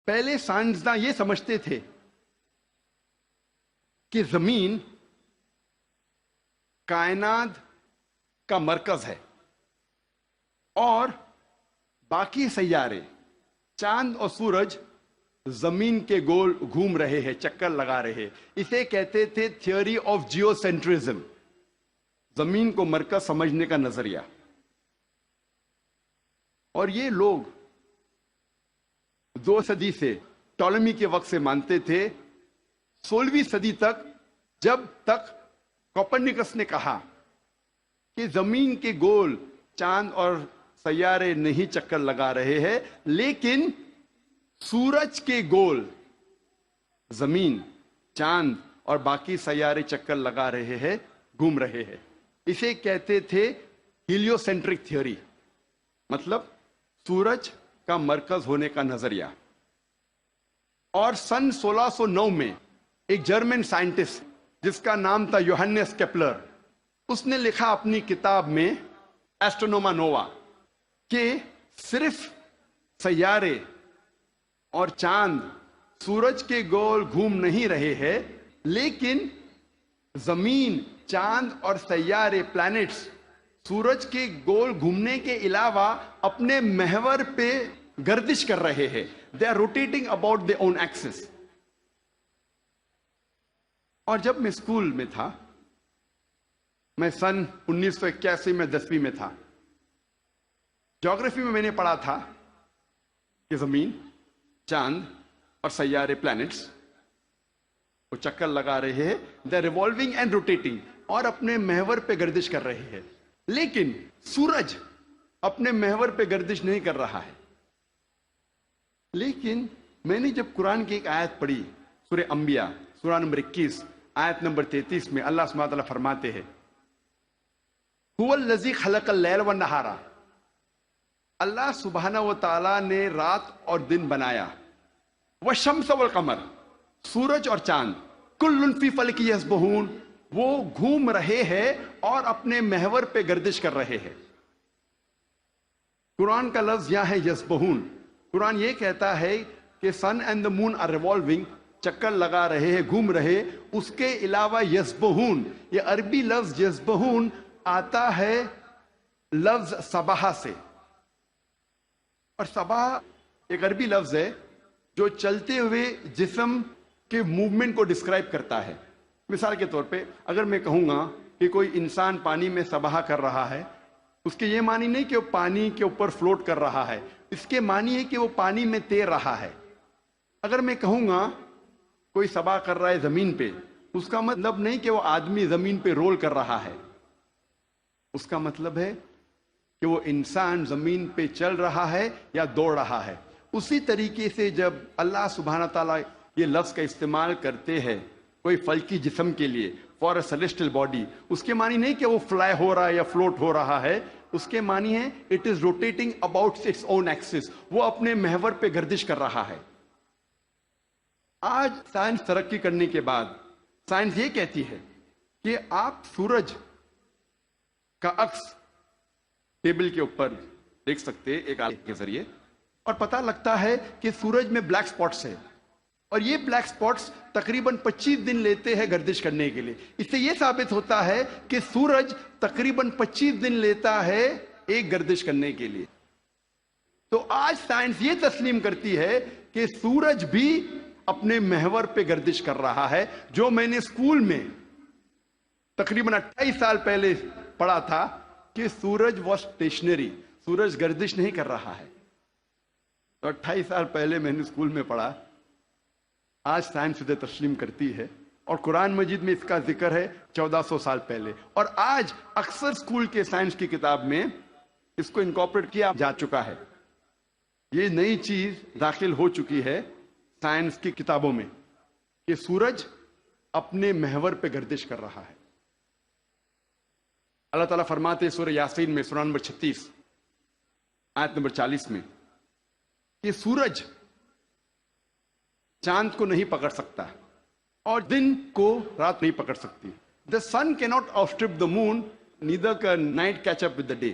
پہلے سائنسداں یہ سمجھتے تھے کہ زمین کائنات کا مرکز ہے اور باقی سیارے چاند اور سورج زمین کے گول گھوم رہے ہیں، چکر لگا رہے ہیں. اسے کہتے تھے تھیوری آف جیو سینٹرزم، زمین کو مرکز سمجھنے کا نظریہ. اور یہ لوگ 2 صدی سے، ٹولمی کے وقت سے مانتے تھے. 16ویں صدی تک، جب تک کوپرنیکس نے کہا کہ زمین کے گول چاند اور سیارے نہیں چکر لگا رہے ہیں، لیکن سورج کے گول زمین، چاند اور باقی سیارے چکر لگا رہے ہیں، گھوم رہے ہیں. اسے کہتے تھے ہیلیو سینٹرک تھیوری، مطلب سورج کا مرکز ہونے کا نظریہ. اور سن 1609 میں ایک جرمن سائنٹسٹ جس کا نام تھا یوہنس کیپلر، اس نے لکھا اپنی کتاب میں ایسٹرونوما نووا کہ صرف سیارے اور چاند سورج کے گول گھوم نہیں رہے ہیں، لیکن زمین، چاند اور سیارے، پلانٹس، سورج کے گول گھومنے کے علاوہ اپنے محور پہ گردش کر رہے ہیں. They are rotating about their own axis. اور جب میں اسکول میں تھا، میں سن 1981 میں 10ویں میں تھا، جغرافی میں نے پڑھا تھا کہ زمین، چاند اور سیارے، پلانٹس، وہ چکر لگا رہے ہیں. They are revolving and rotating, اور اپنے محور پہ گردش کر رہے ہیں. لیکن سورج اپنے محور پہ گردش نہیں کر رہا ہے. لیکن میں نے جب قرآن کی ایک آیت پڑھی، سورہ انبیاء، سورہ نمبر 21 آیت نمبر 33 میں اللہ سبحانہ وتعالیٰ فرماتے ہیں هو الذی خلق اللیل والنہار، اللہ سبحانہ و تعالیٰ نے رات اور دن بنایا. والشمس والقمر، سورج اور چاند، کل فی فلک یسبحون، وہ گھوم رہے ہیں اور اپنے محور پہ گردش کر رہے ہیں. قرآن کا لفظ یہاں ہے یسبحون. قرآن یہ کہتا ہے کہ sun and the moon are revolving, چکر لگا رہے ہیں، گھوم رہے. اس کے علاوہ یسبحون، یہ عربی لفظ یسبحون آتا ہے لفظ صباح سے، اور صباح ایک عربی لفظ ہے جو چلتے ہوئے جسم کے موومنٹ کو ڈسکرائب کرتا ہے. مثال کے طور پہ اگر میں کہوں گا کہ کوئی انسان پانی میں سباہ کر رہا ہے، اس کے یہ معنی نہیں کہ وہ پانی کے اوپر فلوٹ کر رہا ہے، اس کے معنی ہے کہ وہ پانی میں تیر رہا ہے. اگر میں کہوں گا کوئی سباہ کر رہا ہے زمین پہ، اس کا مطلب نہیں کہ وہ آدمی زمین پہ رول کر رہا ہے، اس کا مطلب ہے کہ وہ انسان زمین پہ چل رہا ہے یا دوڑ رہا ہے. اسی طریقے سے جب اللہ سبحانہ تعالیٰ یہ لفظ کا استعمال کرتے ہیں کوئی فلکی جسم کے لیے، فار اے سیلیسٹل باڈی، اس کے معنی نہیں کہ وہ فلائی ہو رہا ہے یا فلوٹ ہو رہا ہے، اس کے معنی ہے it is rotating about its own axis, وہ اپنے محور پہ گردش کر رہا ہے. آج سائنس ترقی کرنے کے بعد سائنس یہ کہتی ہے کہ آپ سورج کا عکس ٹیبل کے اوپر دیکھ سکتے ایک آلے کے ذریعے، اور پتہ لگتا ہے کہ سورج میں بلیک سپاٹس ہے، اور یہ بلیک سپاٹس تقریباً 25 دن لیتے ہیں گردش کرنے کے لیے. اس سے یہ ثابت ہوتا ہے کہ سورج تقریباً 25 دن لیتا ہے ایک گردش کرنے کے لیے. تو آج سائنس یہ تسلیم کرتی ہے کہ سورج بھی اپنے محور پہ گردش کر رہا ہے. جو میں نے اسکول میں تقریباً 28 سال پہلے پڑھا تھا کہ سورج واز اسٹیشنری، سورج گردش نہیں کر رہا ہے، تو 28 سال پہلے میں نے اسکول میں پڑھا. آج سائنس اسے تسلیم کرتی ہے، اور قرآن مجید میں اس کا ذکر ہے 1400 سال پہلے. اور آج اکثر اسکول کے سائنس کی کتاب میں اس کو انکارپوریٹ کیا جا چکا ہے. یہ نئی چیز داخل ہو چکی ہے سائنس کی کتابوں میں کہ سورج اپنے محور پہ گردش کر رہا ہے. اللہ تعالیٰ فرماتے سورہ یاسین میں، سورہ نمبر 36 آیت نمبر 40 میں، کہ سورج چاند کو نہیں پکڑ سکتا اور دن کو رات نہیں پکڑ سکتی. The sun cannot outstrip the moon, neither can night catch up with the day.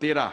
13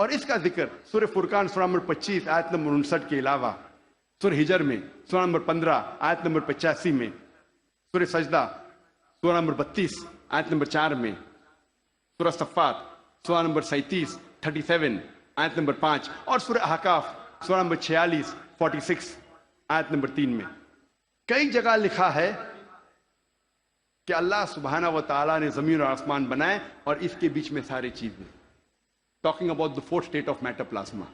اور اس کا ذکر سورہ فرقان سورہ نمبر 25 آیت نمبر 59 کے علاوہ سورہ ہجر میں سورہ نمبر 15 آیت نمبر 85 میں، سورہ سجدہ سورہ نمبر 32 آیت نمبر 4 میں، سورہ صفات سورہ نمبر 37 آیت نمبر 5 اور سورہ احقاف سورہ نمبر 46 آیت نمبر 3 میں کئی جگہ لکھا ہے کہ اللہ سبحانہ و تعالیٰ نے زمین اور آسمان بنائے اور اس کے بیچ میں ساری چیزیں. Talking about the fourth state of matter plasma.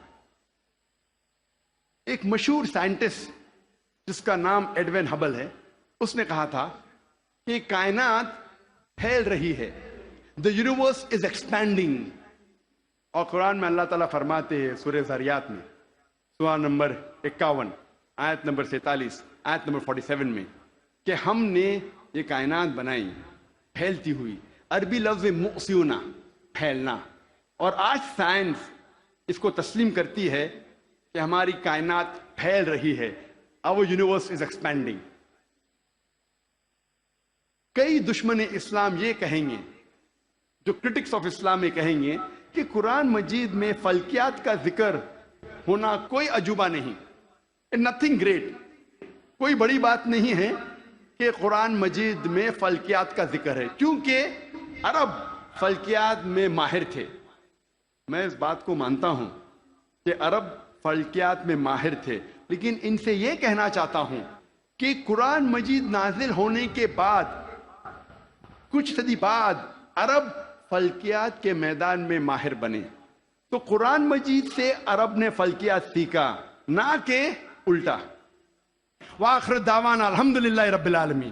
ایک مشہور سائنٹسٹ جس کا نام ایڈوین ہبل ہے، اس نے کہا تھا کہ کائنات پھیل رہی ہے، the universe is expanding. اور قرآن میں اللہ تعالیٰ فرماتے ہیں سورہ ذاریات میں سورہ نمبر 51 آیت نمبر 47 آیت نمبر 47 میں کہ ہم نے یہ کائنات بنائی پھیلتی ہوئی. عربی لفظ مؤسیونا، پھیلنا. اور آج سائنس اس کو تسلیم کرتی ہے کہ ہماری کائنات پھیل رہی ہے. our universe is expanding. کئی دشمن اسلام یہ کہیں گے، جو کرٹکس آف اسلام یہ کہیں گے کہ قرآن مجید میں فلکیات کا ذکر ہونا کوئی عجوبہ نہیں، nothing great، کوئی بڑی بات نہیں ہے کہ قرآن مجید میں فلکیات کا ذکر ہے، کیونکہ عرب فلکیات میں ماہر تھے. میں اس بات کو مانتا ہوں کہ عرب فلکیات میں ماہر تھے، لیکن ان سے یہ کہنا چاہتا ہوں کہ قرآن مجید نازل ہونے کے بعد کچھ صدی بعد عرب فلکیات کے میدان میں ماہر بنے. تو قرآن مجید سے عرب نے فلکیات سیکھا، نہ کہ الٹا. وآخر دعوانا الحمدللہ رب العالمین.